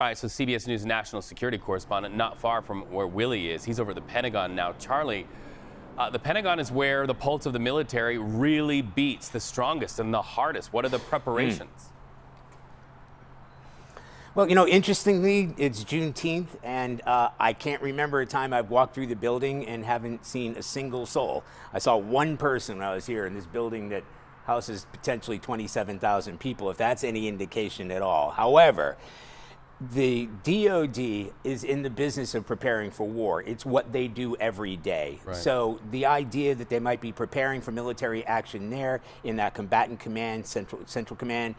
All right, so CBS News national security correspondent, not far from where Willie is. He's over at the Pentagon now. Charlie, the Pentagon is where the pulse of the military really beats, the strongest and the hardest. What are the preparations? Well, you know, interestingly, it's Juneteenth, and I can't remember a time I've walked through the building and haven't seen a single soul. I saw one person when I was here in this building that houses potentially 27,000 people, if that's any indication at all. However, the DOD is in the business of preparing for war. It's what they do every day. Right. So the idea that they might be preparing for military action there in that combatant command, central command,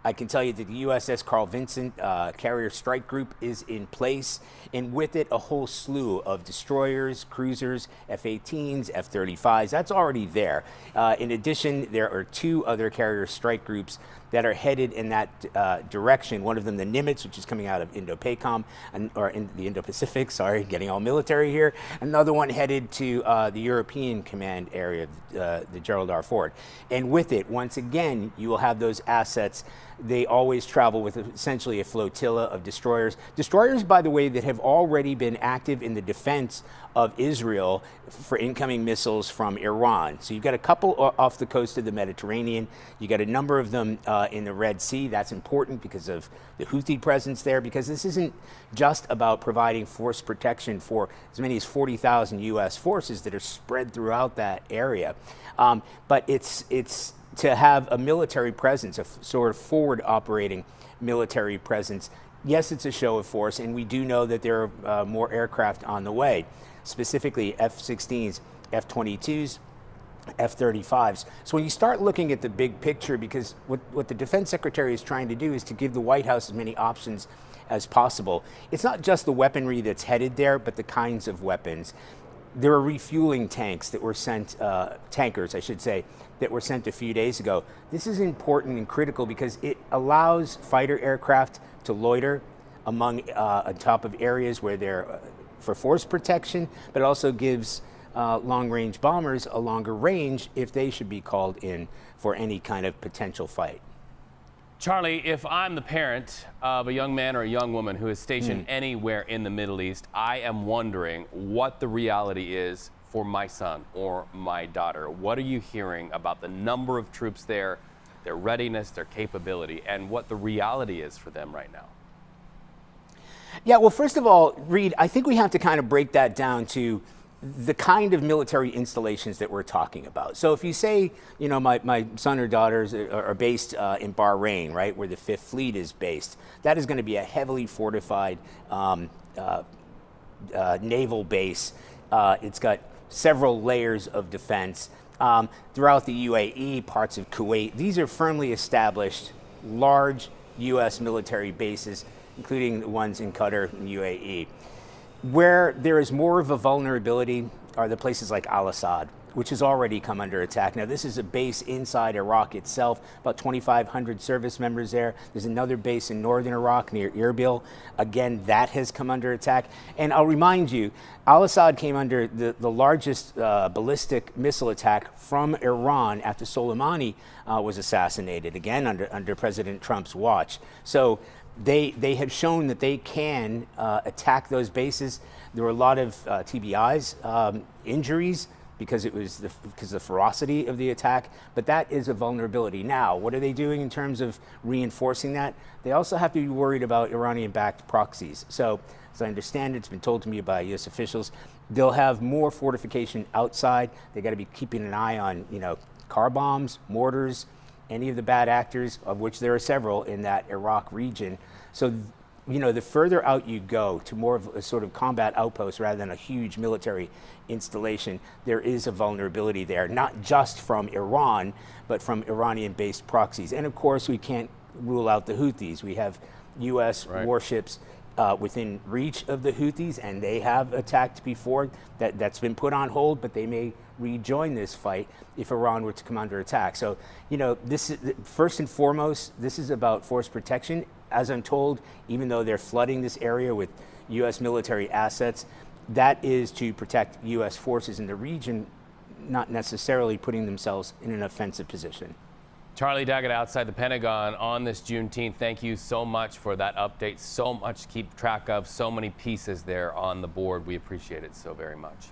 I can tell you that the USS Carl Vinson Carrier Strike Group is in place, and with it a whole slew of destroyers, cruisers, F-18s, F-35s. That's already there. In addition, there are two other carrier strike groups that are headed in that direction. One of them, the Nimitz, which is coming out of Indo-PACOM, or in the Indo-Pacific, sorry, getting all military here. Another one headed to the European command area, the Gerald R. Ford. And with it, once again, you will have those assets. They always travel with essentially a flotilla of destroyers. Destroyers, by the way, that have already been active in the defense of Israel for incoming missiles from Iran. So you've got a couple off the coast of the Mediterranean. You got a number of them in the Red Sea. That's important because of the Houthi presence there, because this isn't just about providing force protection for as many as 40,000 U.S. forces that are spread throughout that area. But it's to have a military presence, a sort of forward operating military presence. Yes, it's a show of force, and we do know that there are more aircraft on the way, specifically F-16s, F-22s, F-35s. So when you start looking at the big picture, because what the Defense Secretary is trying to do is to give the White House as many options as possible. It's not just the weaponry that's headed there, but the kinds of weapons. There are refueling tanks that were sent, tankers, I should say, that were sent a few days ago. This is important and critical because it allows fighter aircraft to loiter on top of areas where they're for force protection, but it also gives long-range bombers a longer range if they should be called in for any kind of potential fight. Charlie, if I'm the parent of a young man or a young woman who is stationed anywhere in the Middle East, I am wondering what the reality is for my son or my daughter. What are you hearing about the number of troops there, their readiness, their capability, and what the reality is for them right now? Yeah, well, first of all, Reed, I think we have to kind of break that down to the kind of military installations that we're talking about. So if you say, you know, my son or daughters are based in Bahrain, right, where the Fifth Fleet is based, that is going to be a heavily fortified naval base. It's got several layers of defense. Throughout the UAE, parts of Kuwait, these are firmly established, large U.S. military bases, including the ones in Qatar and UAE. Where there is more of a vulnerability are the places like Al-Assad, which has already come under attack. Now, this is a base inside Iraq itself, about 2,500 service members there. There's another base in northern Iraq near Erbil. Again, that has come under attack. And I'll remind you, Al-Assad came under the largest ballistic missile attack from Iran after Soleimani was assassinated, again under President Trump's watch. So they have shown that they can attack those bases. There were a lot of TBIs, injuries, because of the ferocity of the attack, but that is a vulnerability. Now, what are they doing in terms of reinforcing that? They also have to be worried about Iranian-backed proxies. So, as I understand it, it's been told to me by U.S. officials, they'll have more fortification outside. They got to be keeping an eye on, you know, car bombs, mortars, any of the bad actors, of which there are several in that Iraq region. So, you know, the further out you go to more of a sort of combat outpost rather than a huge military installation, there is a vulnerability there, not just from Iran, but from Iranian-based proxies. And of course, we can't rule out the Houthis. We have U.S. warships within reach of the Houthis, and they have attacked before. That's been put on hold, but they may rejoin this fight if Iran were to come under attack. So, you know, this is, first and foremost, this is about force protection. As I'm told, even though they're flooding this area with U.S. military assets, that is to protect U.S. forces in the region, not necessarily putting themselves in an offensive position. Charlie Daggett outside the Pentagon on this Juneteenth. Thank you so much for that update. So much to keep track of, so many pieces there on the board. We appreciate it so very much.